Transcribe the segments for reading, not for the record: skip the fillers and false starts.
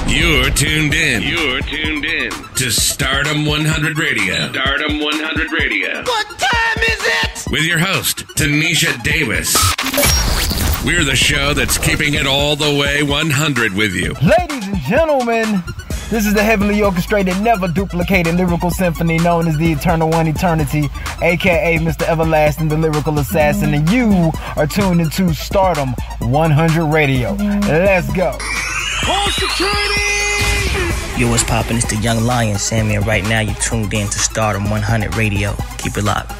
You're tuned in. To Stardom 100 Radio. Stardom 100 Radio. What time is it? With your host, Tanisha Davis. We're the show that's keeping it all the way 100 with you. Ladies and gentlemen, this is the heavily orchestrated, never duplicated lyrical symphony known as the Eternal One Eternity, aka Mr. Everlasting, the Lyrical Assassin, and you are tuned into Stardom 100 Radio. Let's go. Call security! Yo, what's poppin'? It's the Young Lion, Sammy, and right now you're tuned in to Stardom 100 Radio. Keep it locked.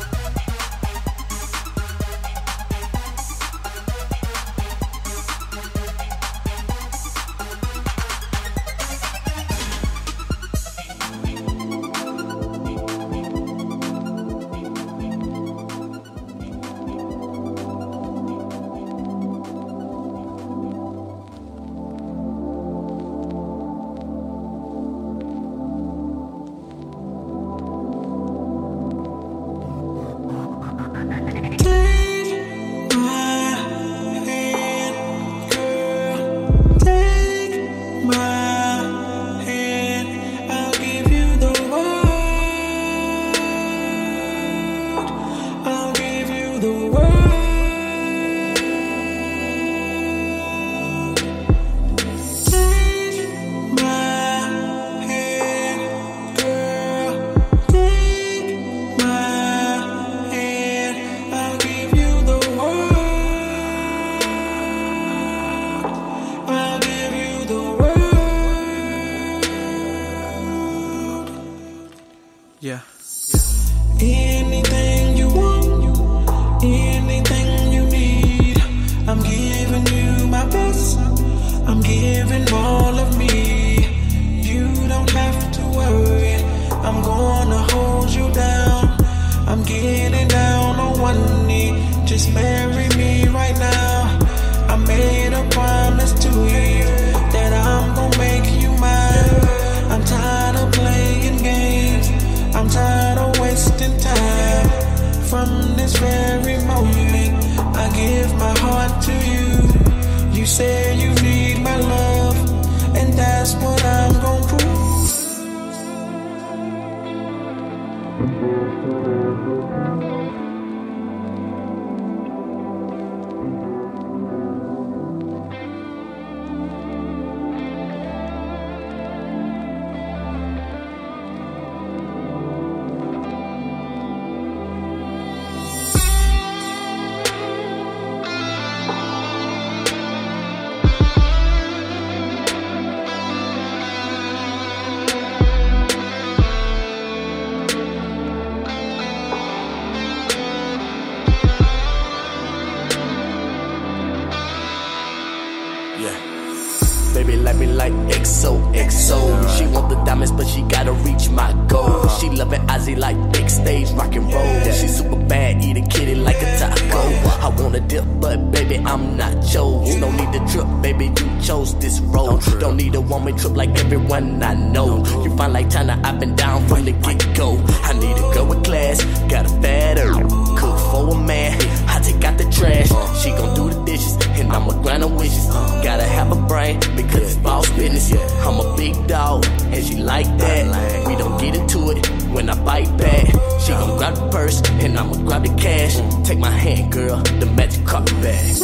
Trip like everyone I know. You find like China, I've been down from the get-go. I need a girl with class, got a fatter, cook for a man. I take out the trash, she gon' do the dishes, and I'ma grind her wishes. Gotta have a brain, because it's boss business. I'm a big dog, and she like that. We don't get into it when I bite back. She gon' grab the purse, and I'ma grab the cash. Take my hand, girl, the magic carpet bag.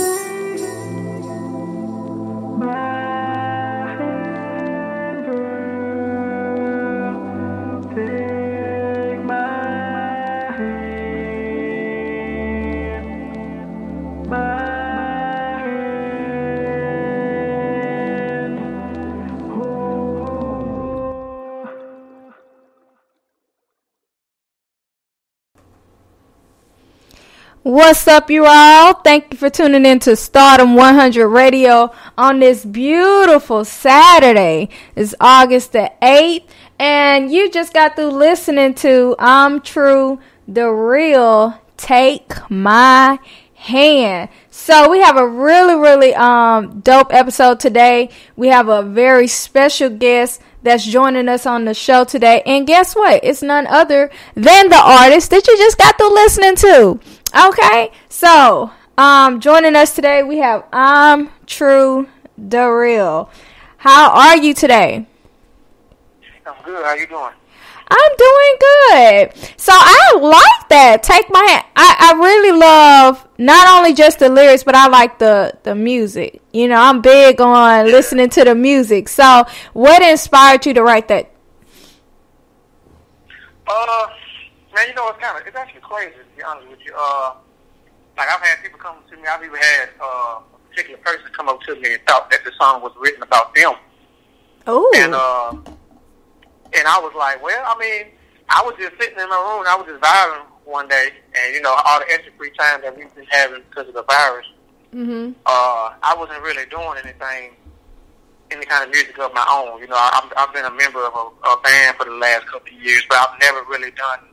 What's up, you all? Thank you for tuning in to Stardom 100 Radio on this beautiful Saturday. It's August the 8th, and you just got through listening to ImTRU, DaReal, Take My Hand. So we have a really dope episode today. We have a very special guest that's joining us on the show today. And guess what? It's none other than the artist that you just got through listening to. Okay, so joining us today we have ImTRU, DaReal. How are you today? I'm good. How you doing? I'm doing good. So I like that. Take my hand. I really love not only just the lyrics, but I like the music. You know, I'm big on listening to the music. So what inspired you to write that? Man, you know, it's actually crazy, to be honest with you. Like, I've had people come to me. I've even had a particular person come up to me and thought that the song was written about them. Oh. And I was like, well, I mean, I was just sitting in my room and I was just vibing one day, and you know, all the extra free time that we've been having because of the virus, I wasn't really doing any kind of music of my own. You know, I've been a member of a band for the last couple of years, but I've never really done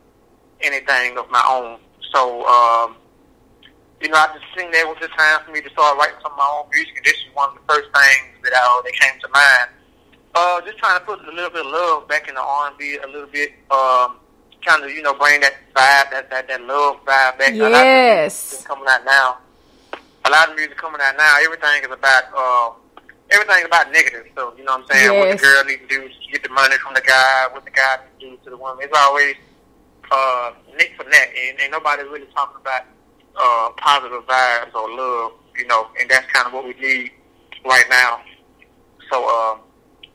anything of my own. So, you know, I just think that was the time for me to start writing some of my own music, and this is one of the first things that came to mind. Just trying to put a little bit of love back in the R&B, a little bit, kind of, you know, bring that vibe, that love vibe back. Yes. Coming out now. A lot of music coming out now. Everything is about negative. So, you know what I'm saying? Yes. What the girl needs to do is get the money from the guy. What the guy needs to do to the woman. It's always nick for neck. And ain't nobody really talking about positive vibes or love, you know. And that's kind of what we need right now. So,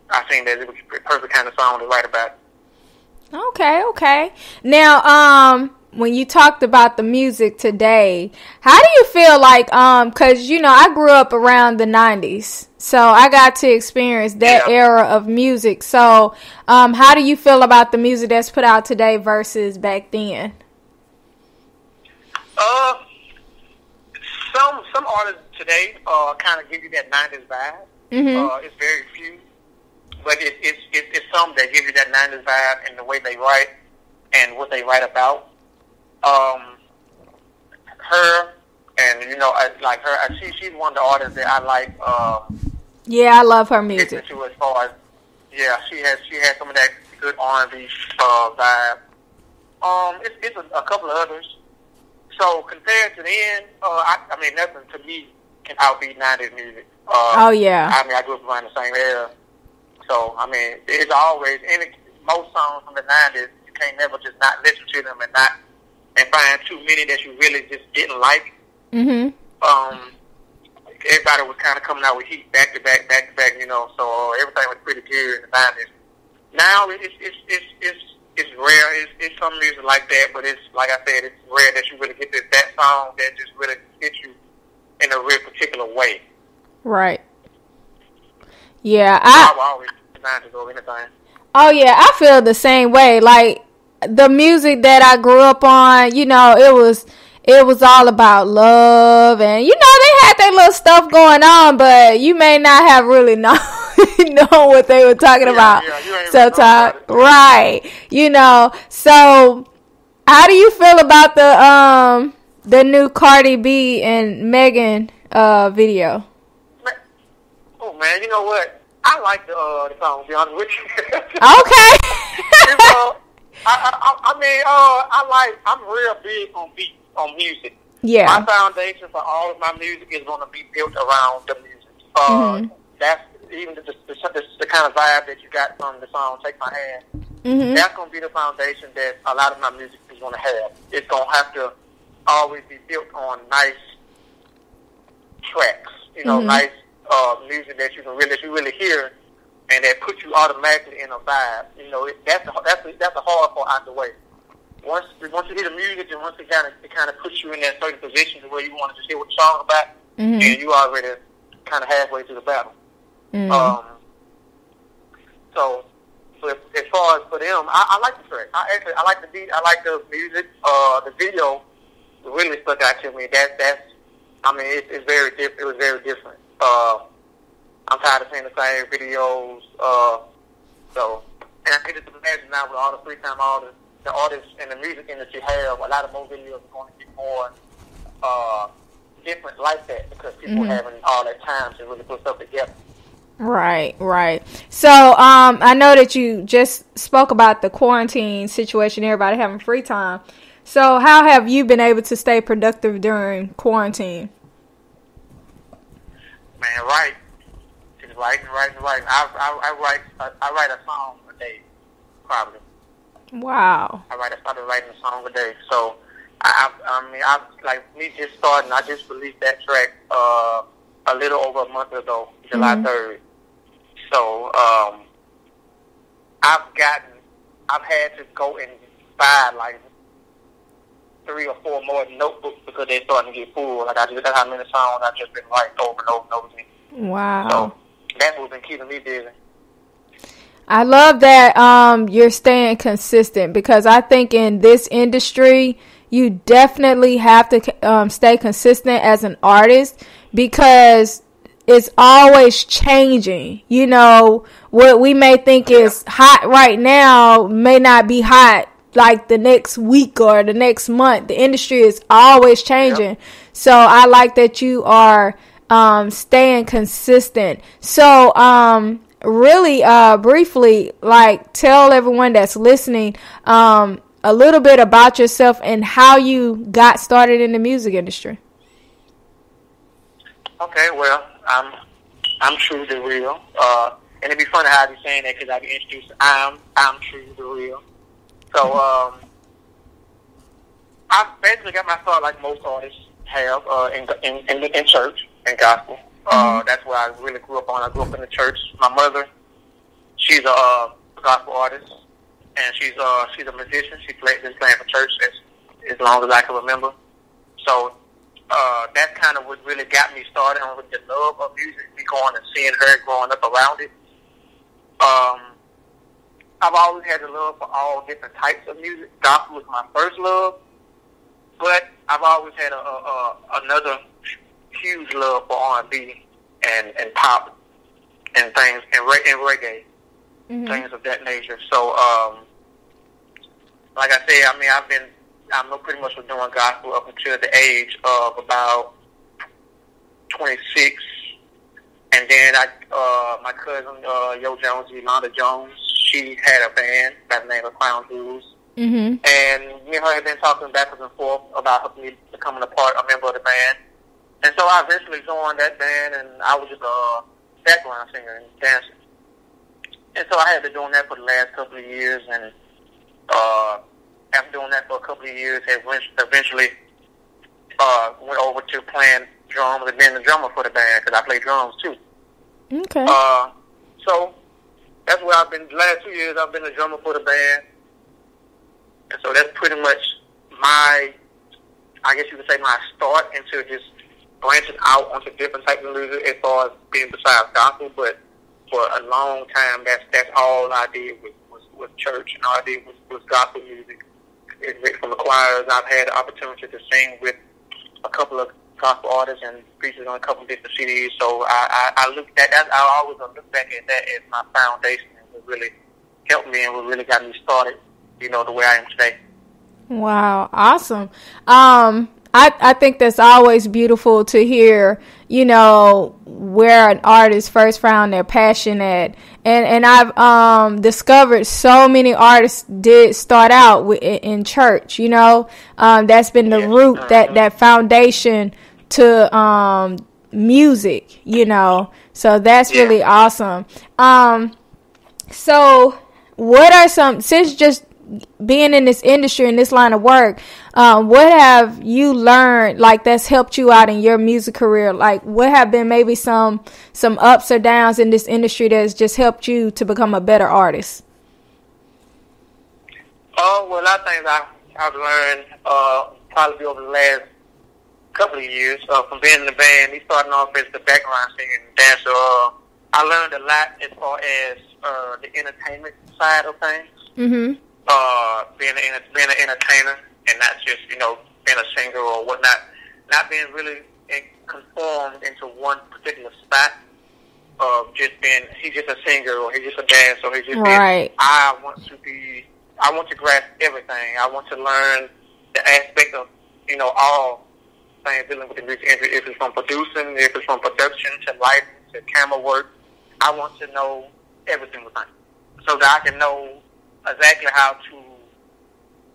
I think that it was a perfect kind of song to write about. Okay. Now, when you talked about the music today, how do you feel like, cause you know, I grew up around the 90s, so I got to experience that era of music. So, how do you feel about the music that's put out today versus back then? Some artists today, kind of give you that 90s vibe. It's very few. But it's some that give you that 90s vibe in the way they write and what they write about. Her, and you know, like her, she's one of the artists that I like. Yeah, I love her music. To as far as, yeah, she has some of that good R&B vibe. It's a couple of others. So compared to then, I mean, nothing to me can outbeat 90s music. Oh yeah. I mean, I grew up around the same era. So, I mean, it's always, most songs from the 90s, you can't never just not listen to them and find too many that you really just didn't like. Everybody was kind of coming out with heat back to back, you know, so everything was pretty good in the 90s. Now, it's rare. It's some music like that, but it's, like I said, it's rare that you really get that song that just really hits you in a real particular way. Right. Yeah, I will always designed to go anything. Oh yeah, I feel the same way. Like the music that I grew up on, you know, it was all about love, and you know they had their little stuff going on, but you may not have really known what they were talking about. Yeah, sometimes, right? You know. So, how do you feel about the new Cardi B and Megan video? Oh man, you know what? I like the song, to be honest with you. Okay. I'm real big on music. Yeah. My foundation for all of my music is going to be built around the music. That's even the kind of vibe that you got from the song "Take My Hand." That's going to be the foundation that a lot of my music is going to have. It's going to have to always be built on nice tracks, you know, nice music that you really hear, and that puts you automatically in a vibe. You know, that's the hard part out the way. Once you hear the music, and once it kind of puts you in that certain position to where you want to just hear what the song's about, and you already kind of halfway through the battle. So as far as for them, I like the track. I like the beat. I like the music. The video really stuck out to me. It's very different. It was very different. I'm tired of seeing the same videos. And I can just imagine now with all the free time, all the artists and the music industry have, a lot of more videos are going to be more different like that, because people are having all that time to really put stuff together. Right. So, I know that you just spoke about the quarantine situation, everybody having free time. So, how have you been able to stay productive during quarantine? Man, right. just writing. I write a song a day, probably. Wow. I started writing a song a day. So I like me just starting. I just released that track a little over a month ago, July 3rd. So I've had to go and buy like 3 or 4 more notebooks because they're starting to get full. Like that's how many songs I've just been writing over and over and over again. Wow. So that's what's been keeping me busy. I love that you're staying consistent, because I think in this industry you definitely have to stay consistent as an artist, because it's always changing. You know, what we may think is hot right now may not be hot like the next week or the next month. The industry is always changing. Yep. So I like that you are staying consistent. So really briefly, like, tell everyone that's listening a little bit about yourself and how you got started in the music industry. Okay, well, I'm True DaReal, and it'd be funny how I be saying that because I be introduced. I'm True DaReal. So I basically got my start like most artists have in church and gospel. That's where I really grew up on. I grew up in the church. My mother, she's a gospel artist, and she's a musician. She's been playing for church as long as I can remember. So that's kind of what really got me started on with the love of music, me going and seeing her growing up around it. I've always had a love for all different types of music. Gospel was my first love, but I've always had another huge love for R&B and pop and things and reggae, things of that nature. So, like I said, I mean, I'm pretty much doing gospel up until the age of about 26, and then my cousin Yo Jones, Yolanda Jones, she had a band by the name of Crown Jewels, and me and her had been talking backwards and forth about me becoming a member of the band. And so I eventually joined that band, and I was just a background singer and dancer. And so I had been doing that for the last couple of years, and after doing that for a couple of years, eventually went over to playing drums and being the drummer for the band, because I play drums too. Okay. So that's where I've been. The last 2 years, I've been the drummer for the band, and so that's pretty much I guess you could say, my start into just branching out onto different types of music as far as being besides gospel. But for a long time, that's all I did was church, and all I did was gospel music. From the choirs, I've had the opportunity to sing with a couple of gospel artists and preachers on a couple of different CDs. So I looked at that. I always look back at that as my foundation, and what really helped me and what really got me started, the way I am today. Wow, awesome. I think that's always beautiful to hear, where an artist first found their passion at. And I've discovered so many artists did start out in church, that's been the root, that foundation to music, So that's really awesome. So what are since just being in this industry, in this line of work, what have you learned, like, that's helped you out in your music career? Like, what have been maybe some ups or downs in this industry that's just helped you to become a better artist? Well, I think I've learned probably over the last couple of years from being in the band. Me starting off as the background singer and dancer, I learned a lot as far as the entertainment side of things. Mm-hmm. Being an entertainer and not just, being a singer or whatnot, not being really conformed into one particular spot of just being, he's just a singer or he's just a dancer or he's just right. I want to grasp everything. I want to learn the aspect of, all things dealing with the music industry. If it's from producing, if it's from production to lighting to camera work, I want to know everything with it so that I can know exactly how to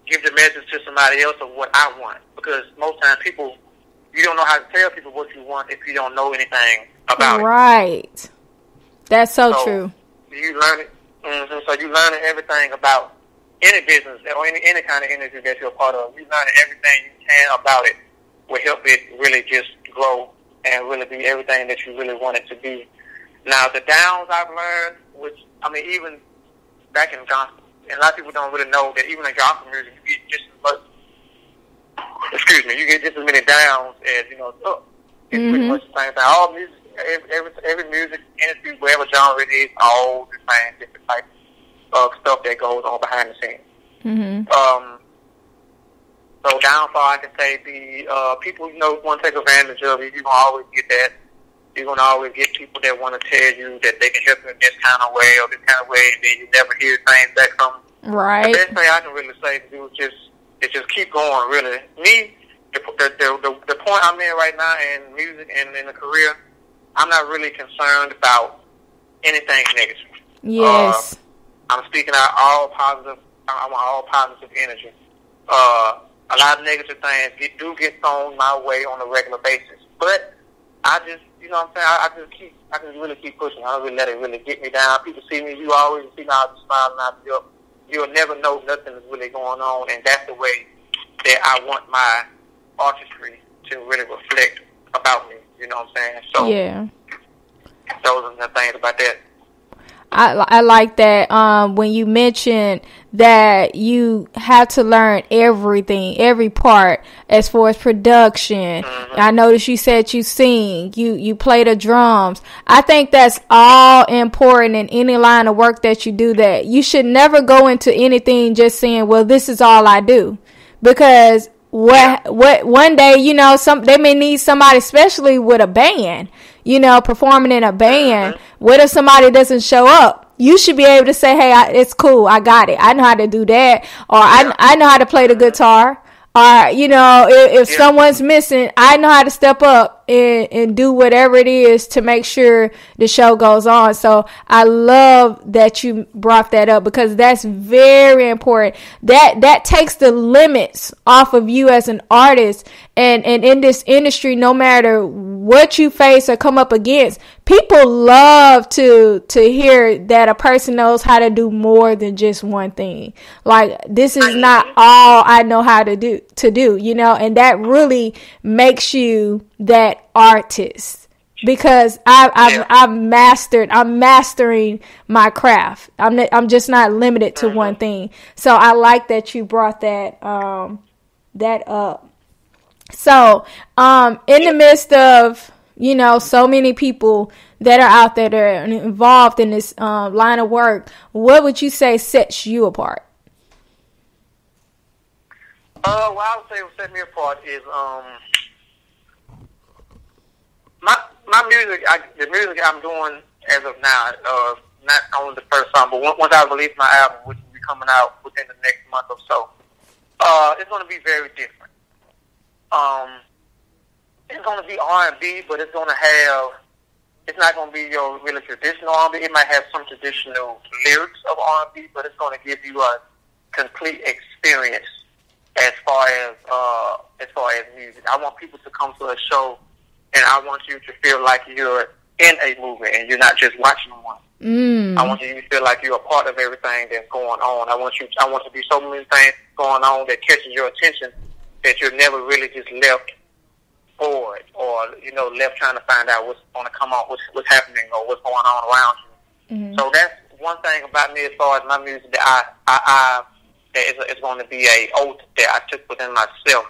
give the message to somebody else of what I want. Because most times you don't know how to tell people what you want if you don't know anything about it. Right. That's so true. You learn it. Mm-hmm. So you learning everything about any business or any kind of industry that you're a part of. You learning everything you can about it will help it really just grow and really be everything that you really want it to be. Now, the downs I've learned, which, I mean, even back in gospel, and a lot of people don't really know that even in gospel music, you get just as much, you get just as many downs as, you know, up. It's pretty much the same thing. All music, every music industry, whatever genre it is, all the same different types of stuff that goes on behind the scenes. So downfall, I can say, people, you know, want to take advantage of it. You're going to always get that. You're going to always get people that want to tell you that they can help you in this kind of way or this kind of way, and then you never hear things back from them. Right. The best thing I can really say to do is just keep going, really. Me, the point I'm in right now in music and in a career, I'm not really concerned about anything negative. Yes. I'm speaking out all positive. I want all positive energy. A lot of negative things do get thrown my way on a regular basis, but I just, you know what I'm saying, I just really keep pushing. I don't really let it really get me down. People see me, you always see me, I'll be smiling, I'll be up. You'll never know nothing is really going on, and that's the way that I want my artistry to really reflect about me, you know what I'm saying? So, yeah. Those are the things about that. I like that when you mentioned that you have to learn everything, every part as far as production. I noticed you said you sing, you play the drums. I think that's all important in any line of work that you do, that you should never go into anything just saying, well, this is all I do. Because what one day, you know, they may need somebody, especially with a band, you know, performing in a band. What if somebody doesn't show up? You should be able to say, hey, it's cool, I got it, I know how to do that, or I know how to play the guitar, or, you know, if someone's missing, I know how to step up and do whatever it is to make sure the show goes on. So I love that you brought that up, because that's very important. That takes the limits off of you as an artist. And in this industry, no matter what you face or come up against, people love to hear that a person knows how to do more than just one thing. Like, this is not all I know how to do, you know, and that really makes you that artist, because I'm mastering my craft. I'm just not limited to one thing. So I like that you brought that up. So, in the midst of, you know, so many people that are out there that are involved in this line of work, what would you say sets you apart? What I would say what sets me apart is my music. The music I'm doing as of now, not only the first song, but once I release my album, which will be coming out within the next month or so, it's going to be very different. It's going to be R&B, but it's going to have, it's not going to be your really traditional R&B. It might have some traditional lyrics of R&B, but it's going to give you a complete experience as far as music. I want people to come to a show, and I want you to feel like you're in a movie and you're not just watching one. I want you to feel like you're a part of everything that's going on. I want to be so many things going on that catches your attention that you're never really just left bored or, you know, left trying to find out what's going to come on, what's happening or what's going on around you. So that's one thing about me as far as my music that it's going to be a oath that I took within myself.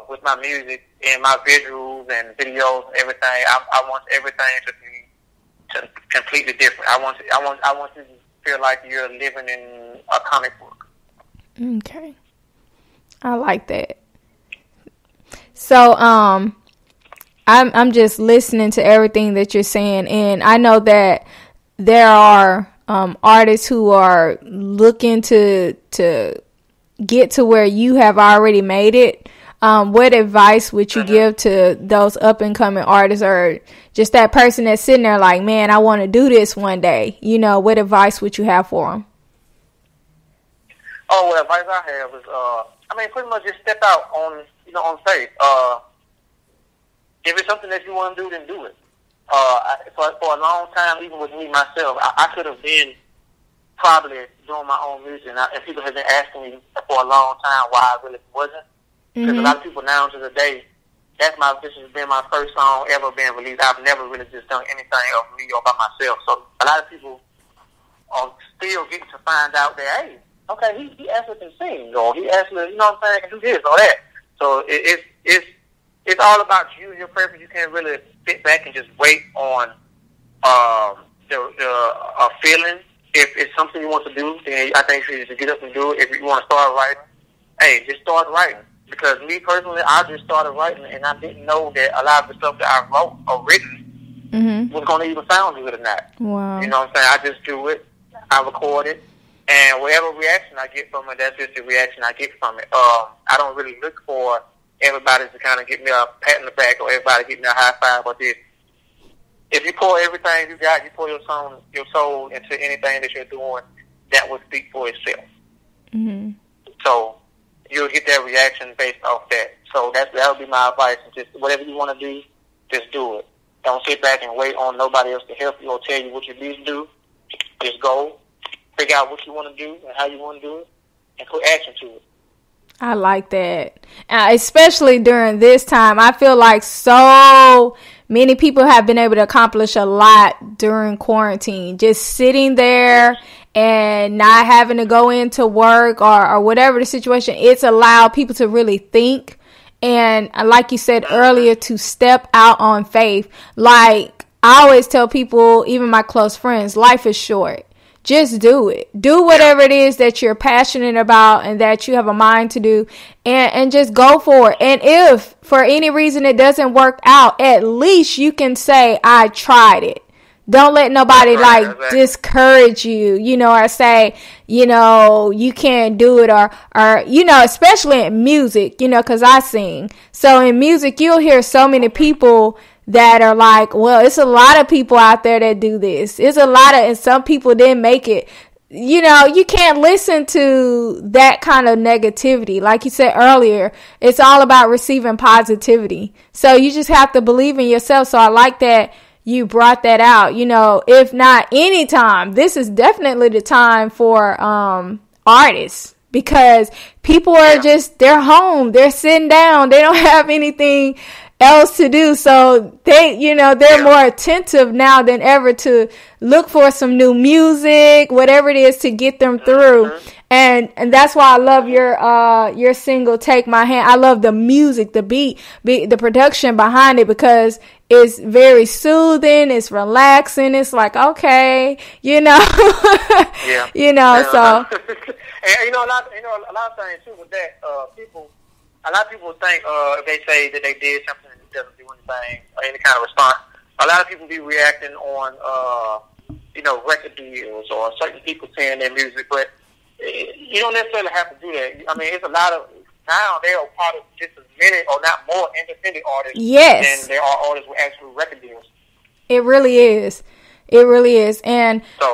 With my music and my visuals and videos and everything, I want everything to be completely different. I want you to feel like you're living in a comic book. Okay, I like that. So I'm just listening to everything that you're saying, and I know that there are artists who are looking to get to where you have already made it. What advice would you give to those up and coming artists, or just that person that's sitting there like, man, I want to do this one day? You know, what advice would you have for them? Oh, what advice I have is, pretty much just step out on faith. If it's something that you want to do, then do it. for a long time, even with me myself, I could have been probably doing my own music, and people have been asking me for a long time why I really wasn't. Because a lot of people now to the day, this has been my first song ever being released. I've never really just done anything of me or by myself. So a lot of people are still getting to find out that, hey, okay, he actually can sing, or he actually, you know what I'm saying, can do this or that. So it's all about you and your preference. You can't really sit back and just wait on a feeling. If it's something you want to do, then I think you should get up and do it. If you want to start writing, hey, just start writing. Because me personally, I just started writing, and I didn't know that a lot of the stuff that I wrote or written was going to even sound good or not. Wow. You know what I'm saying? I just do it. I record it. And whatever reaction I get from it, that's just the reaction I get from it. I don't really look for everybody to kind of give me a pat on the back or everybody give me a high five or this. If you pour everything you got, you pour your soul into anything that you're doing, that will speak for itself. Mm-hmm. So you'll get that reaction based off that. So that would be my advice. Just whatever you want to do, just do it. Don't sit back and wait on nobody else to help you or tell you what you need to do. Just go, figure out what you want to do and how you want to do it, and put action to it. I like that. Especially during this time, I feel like so many people have been able to accomplish a lot during quarantine. Just sitting there and not having to go into work or whatever the situation. It's allowed people to really think. And like you said earlier, to step out on faith. Like I always tell people, even my close friends, life is short. Just do it. Do whatever it is that you're passionate about and that you have a mind to do, and just go for it. And if for any reason it doesn't work out, at least you can say, I tried it. Don't let nobody discourage you, or say, you can't do it or, especially in music, cause I sing. So in music, you'll hear so many people that are like, well, it's a lot of people out there that do this. It's a lot and some people didn't make it. You can't listen to that kind of negativity. Like you said earlier, it's all about receiving positivity. So you just have to believe in yourself. So I like that you brought that out. If not any time, this is definitely the time for artists, because people are they're home, they're sitting down, they don't have anything else to do, so they're more attentive now than ever to look for some new music, whatever it is, to get them through. And that's why I love your single Take My Hand. I love the music, the beat, the production behind it, because it's very soothing, it's relaxing, it's like, okay, so and a lot of things too with that, a lot of people think if they say that they did something and it doesn't do anything or any kind of response, a lot of people be reacting on, record deals or certain people saying their music, but you don't necessarily have to do that. I mean, it's a lot of, now they are part of just as many or not more independent artists than there are artists with actual record deals. It really is. It really is. And so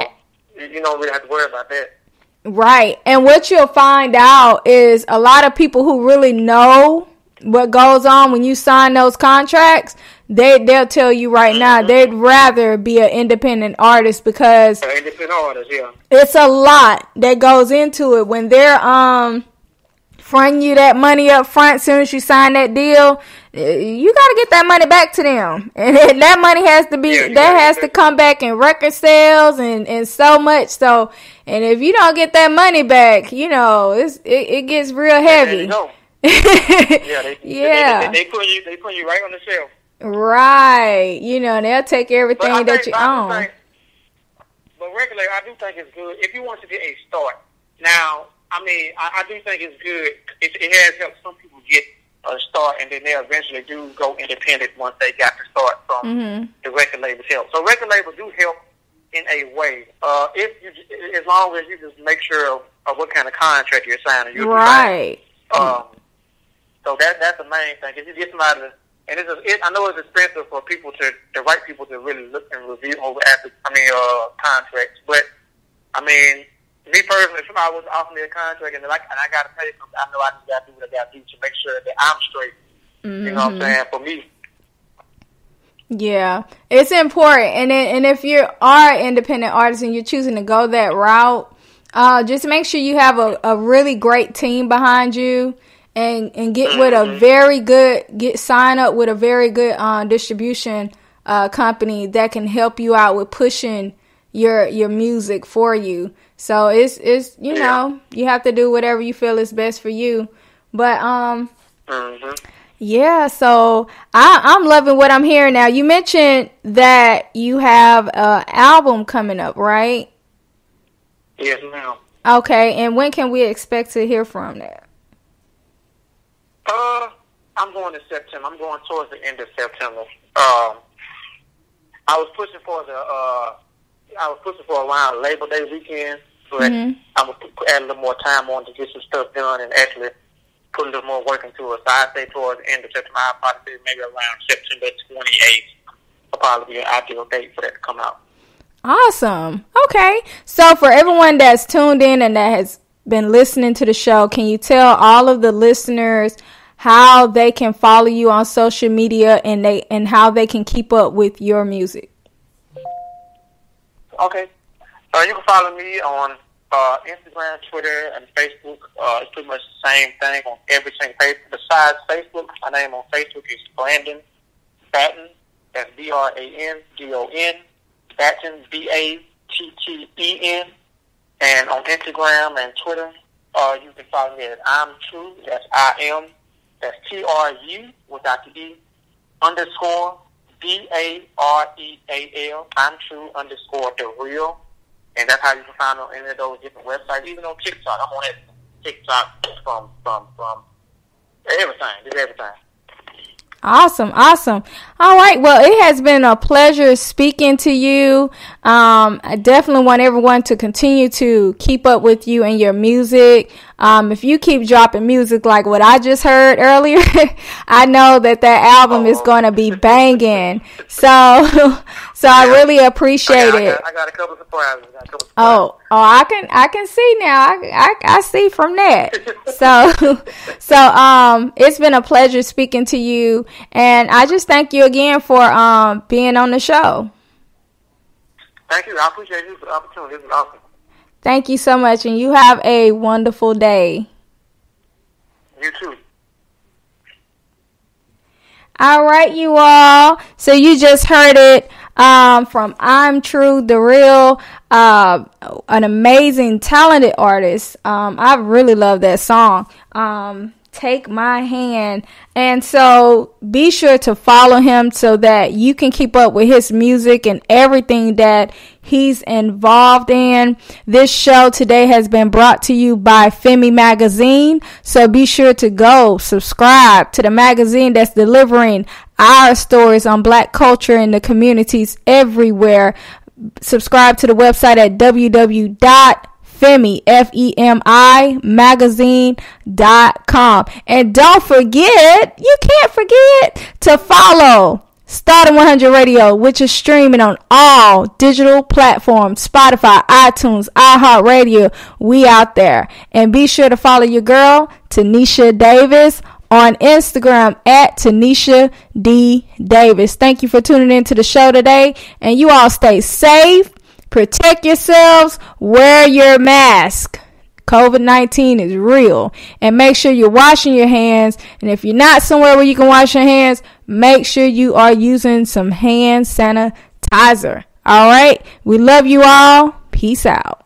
you don't really have to worry about that. Right. And what you'll find out is a lot of people who really know what goes on when you sign those contracts, they'll tell you right now they'd rather be an independent artist, because it's a lot that goes into it. When they're fronting you that money up front, as soon as you sign that deal, you got to get that money back to them, and that money has to be has to come back in record sales and so much. So, and if you don't get that money back, it gets real heavy. They put you right on the shelf. Right, they'll take everything that you own. But regularly, I do think it's good if you want to get a start. Now, I mean, I do think it's good. It has helped some people get a start, and then they eventually do go independent once they got the start from the record label's help. So record labels do help in a way. As long as you just make sure of what kind of contract you're signing. Right. So that's the main thing. If you get somebody to, and I know it's expensive for people the right people to really look and review over contracts, but I mean, me personally, if somebody was to offer me a contract and I got to pay something, I know I just got to do what I got to do to make sure that I'm straight. You know what I'm saying? For me. Yeah, it's important. And if you are an independent artist and you're choosing to go that route, just make sure you have a really great team behind you, and get with a very good, sign up with a very good distribution company that can help you out with pushing your music for you. So it's you know, you have to do whatever you feel is best for you. But yeah, so I'm loving what I'm hearing now. You mentioned that you have an album coming up, right? Yes, ma'am. Okay, and when can we expect to hear from that? I'm going to September. I'm going towards the end of September. I was pushing for around Labor Day weekend, but I'm gonna add a little more time on to get some stuff done and actually put a little more work into it. So I'd say towards the end of September, I'll probably say maybe around September 28th will probably be an ideal date for that to come out. Awesome. Okay. So for everyone that's tuned in and that has been listening to the show, can you tell all of the listeners how they can follow you on social media and how they can keep up with your music? Okay. You can follow me on Instagram, Twitter, and Facebook. It's pretty much the same thing on every single page. Besides Facebook, my name on Facebook is Brandon Batten. That's BRANDON. Batten, BATTEN. And on Instagram and Twitter, you can follow me at ImTRU. That's IM. That's TRU without the E. _ DAREAL. ImTRU _ DaReal. And that's how you can find on any of those different websites. Even on TikTok. I'm on TikTok from everything. Just everything. Awesome. All right. Well, it has been a pleasure speaking to you. I definitely want everyone to continue to keep up with you and your music. If you keep dropping music like what I just heard earlier, I know that album is going to be banging. So I really appreciate it. I got a couple surprises. Oh, I can see now. I see from that. So it's been a pleasure speaking to you, and I just thank you again for being on the show. Thank you. I appreciate you for the opportunity. This is awesome. Thank you so much, and you have a wonderful day. You too. All right, you all. So you just heard it from ImTRU, DaReal, an amazing, talented artist. I really love that song. Take My Hand. And so be sure to follow him so that you can keep up with his music and everything that he's involved in. This show today has been brought to you by Femi Magazine. So be sure to go subscribe to the magazine that's delivering our stories on Black culture in the communities everywhere. Subscribe to the website at www.FemiMagazine.com. And don't forget, you can't forget to follow Stardom 100 Radio, which is streaming on all digital platforms, Spotify, iTunes, iHeartRadio. We out there. And be sure to follow your girl, Tanisha Davis, on Instagram at Tanisha D. Davis. Thank you for tuning in to the show today. And you all stay safe. Protect yourselves. Wear your mask. COVID-19 is real. And make sure you're washing your hands. And if you're not somewhere where you can wash your hands, make sure you are using some hand sanitizer. All right. We love you all. Peace out.